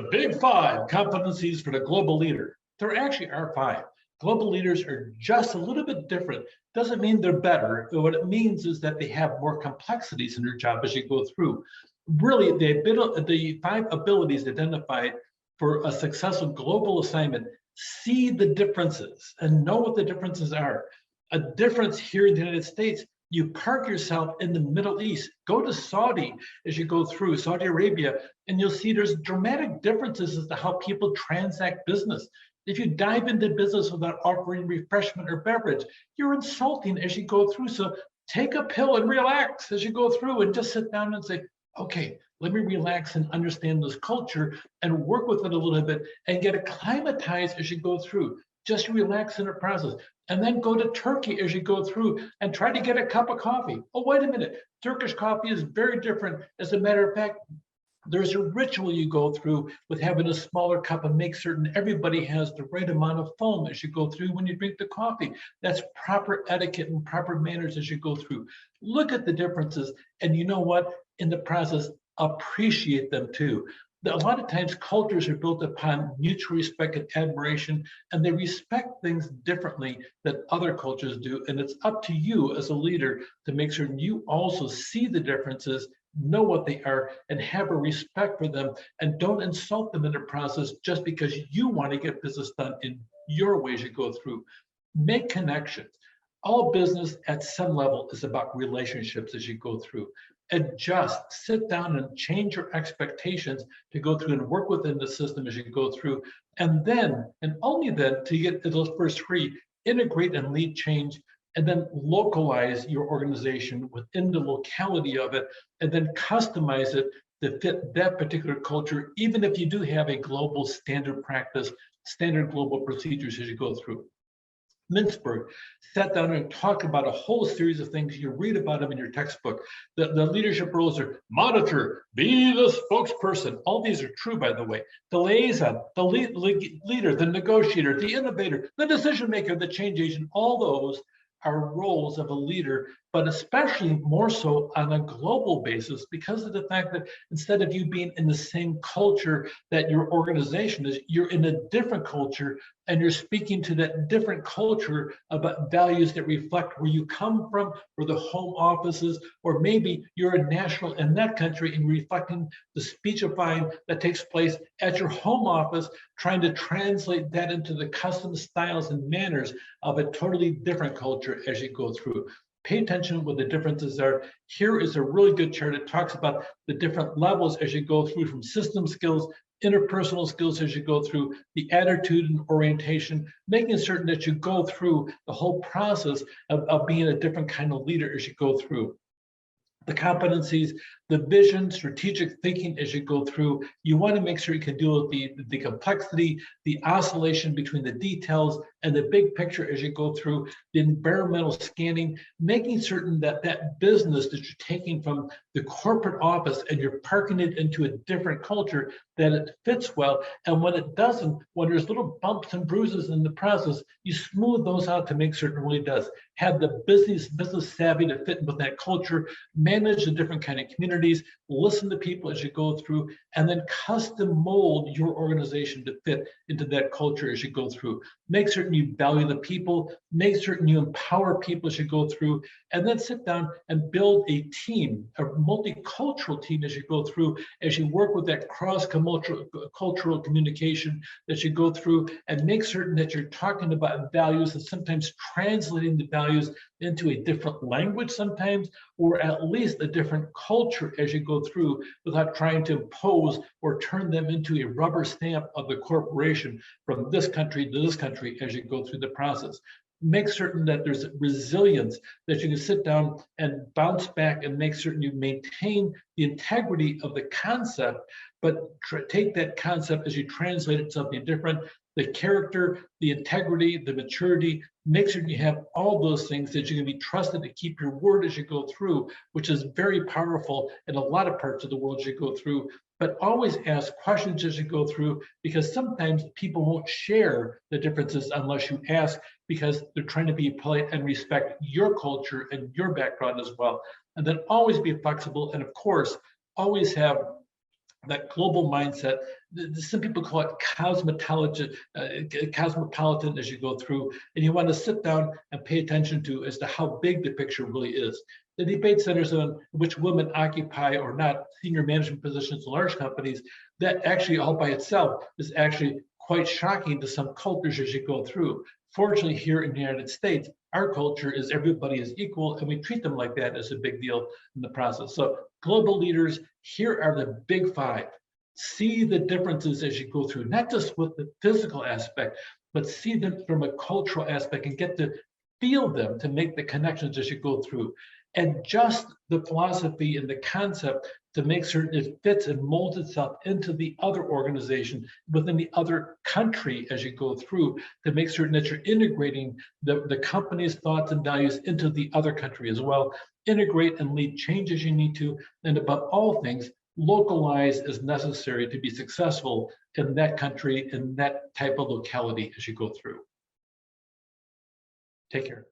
The big five competencies for the global leader. There actually are five. Global leaders are just a little bit different. Doesn't mean they're better. What it means is that they have more complexities in their job as you go through. Really, the five abilities identified for a successful global assignment: see the differences and know what the differences are. A difference here in the United States: you park yourself in the Middle East, go to Saudi as you go through Saudi Arabia, and you'll see there's dramatic differences as to how people transact business. If you dive into business without offering refreshment or beverage, you're insulting as you go through. So take a pill and relax as you go through and just sit down and say, okay, let me relax and understand this culture and work with it a little bit and get acclimatized as you go through. Just relax in the process. And then go to Turkey as you go through and try to get a cup of coffee. Oh, wait a minute. Turkish coffee is very different. As a matter of fact, there's a ritual you go through with having a smaller cup and make certain everybody has the right amount of foam as you go through when you drink the coffee. That's proper etiquette and proper manners as you go through. Look at the differences, and you know what? In the process, appreciate them too. A lot of times cultures are built upon mutual respect and admiration, and they respect things differently than other cultures do. And it's up to you as a leader to make sure you also see the differences, know what they are, and have a respect for them, and don't insult them in the process just because you want to get business done in your ways you go through. Make connections. All business at some level is about relationships as you go through. Adjust, sit down and change your expectations to go through and work within the system as you go through. And then, and only then, to get to those first three: integrate and lead change, and then localize your organization within the locality of it, and then customize it to fit that particular culture, even if you do have a global standard practice, standard global procedures as you go through. Mintzberg sat down and talked about a whole series of things. You read about them in your textbook. The leadership roles are monitor, be the spokesperson. All these are true, by the way. The liaison, the leader, the negotiator, the innovator, the decision maker, the change agent. All those are roles of a leader, but especially more so on a global basis because of the fact that instead of you being in the same culture that your organization is, you're in a different culture, and you're speaking to that different culture about values that reflect where you come from, where the home office is, or maybe you're a national in that country and reflecting the speechifying that takes place at your home office, trying to translate that into the custom styles and manners of a totally different culture as you go through. Pay attention what the differences are. Here is a really good chart. It talks about the different levels as you go through, from system skills, interpersonal skills as you go through, the attitude and orientation, making certain that you go through the whole process of being a different kind of leader as you go through. The competencies, the vision, strategic thinking as you go through. You want to make sure you can deal with the complexity, the oscillation between the details and the big picture as you go through, the environmental scanning, making certain that that business that you're taking from the corporate office and you're parking it into a different culture, that it fits well. And when it doesn't, when there's little bumps and bruises in the process, you smooth those out to make certain it really does. Have the business savvy to fit with that culture, manage the different kind of communities, listen to people as you go through, and then custom mold your organization to fit into that culture as you go through. Make certain you value the people, make certain you empower people as you go through, and then sit down and build a team, a multicultural team as you go through, as you work with that cross-cultural communication that you go through, and make certain that you're talking about values and sometimes translating the values into a different language sometimes, or at least a different culture as you go through, without trying to impose or turn them into a rubber stamp of the corporation from this country to this country as you go through the process. Make certain that there's resilience, that you can sit down and bounce back and make certain you maintain the integrity of the concept, but take that concept as you translate it to something different. The character, the integrity, the maturity, make sure you have all those things that you can be trusted to keep your word as you go through, which is very powerful in a lot of parts of the world as you go through. But always ask questions as you go through, because sometimes people won't share the differences unless you ask, because they're trying to be polite and respect your culture and your background as well. And then always be flexible, and of course, always have that global mindset. Some people call it cosmopolitan as you go through, and you want to sit down and pay attention to as to how big the picture really is. The debate centers on which women occupy or not senior management positions in large companies. That actually all by itself is actually quite shocking to some cultures as you go through. Fortunately, here in the United States, our culture is everybody is equal, and we treat them like that as a big deal in the process. So global leaders, here are the big five. See the differences as you go through, not just with the physical aspect, but see them from a cultural aspect and get to feel them to make the connections as you go through. And just the philosophy and the concept to make certain it fits and molds itself into the other organization within the other country as you go through, to make certain that you're integrating the company's thoughts and values into the other country as well. Integrate and lead change as you need to, and above all things, localize as necessary to be successful in that country, in that type of locality as you go through. Take care.